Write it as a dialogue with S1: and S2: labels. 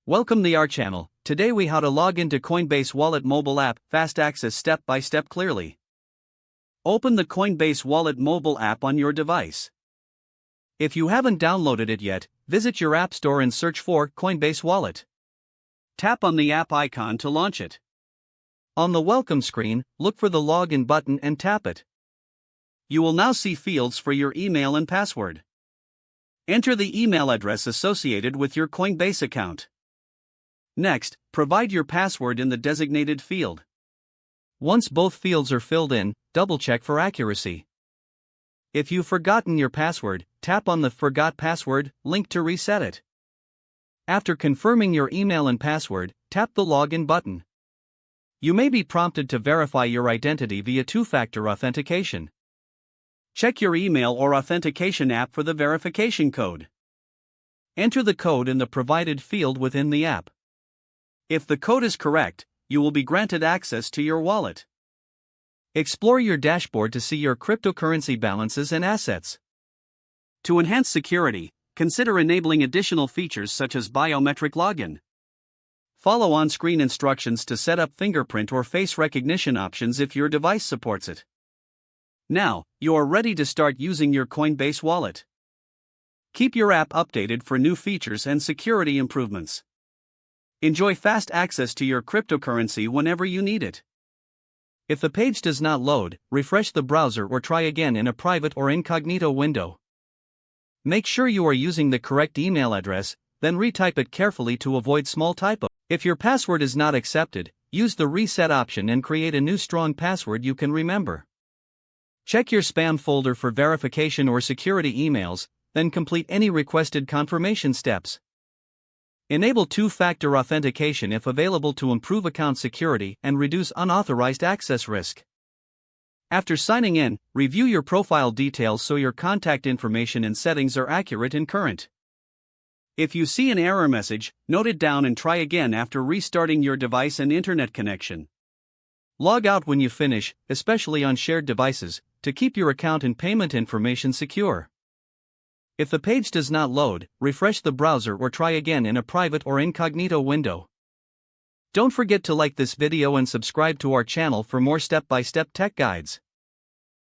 S1: Welcome to our channel. Today we how to log into Coinbase Wallet mobile app, fast access step by step clearly. Open the Coinbase Wallet mobile app on your device. If you haven't downloaded it yet, visit your app store and search for Coinbase Wallet. Tap on the app icon to launch it. On the welcome screen, look for the login button and tap it. You will now see fields for your email and password. Enter the email address associated with your Coinbase account. Next, provide your password in the designated field. Once both fields are filled in, double-check for accuracy. If you've forgotten your password, tap on the Forgot Password link to reset it. After confirming your email and password, tap the Login button. You may be prompted to verify your identity via two-factor authentication. Check your email or authentication app for the verification code. Enter the code in the provided field within the app. If the code is correct, you will be granted access to your wallet. Explore your dashboard to see your cryptocurrency balances and assets. To enhance security, consider enabling additional features such as biometric login. Follow on-screen instructions to set up fingerprint or face recognition options if your device supports it. Now, you are ready to start using your Coinbase wallet. Keep your app updated for new features and security improvements. Enjoy fast access to your cryptocurrency whenever you need it. If the page does not load, refresh the browser or try again in a private or incognito window. Make sure you are using the correct email address, then retype it carefully to avoid small typos. If your password is not accepted, use the reset option and create a new strong password you can remember. Check your spam folder for verification or security emails, then complete any requested confirmation steps. Enable two-factor authentication if available to improve account security and reduce unauthorized access risk. After signing in, review your profile details so your contact information and settings are accurate and current. If you see an error message, note it down and try again after restarting your device and internet connection. Log out when you finish, especially on shared devices, to keep your account and payment information secure. If the page does not load, refresh the browser or try again in a private or incognito window. Don't forget to like this video and subscribe to our channel for more step-by-step tech guides.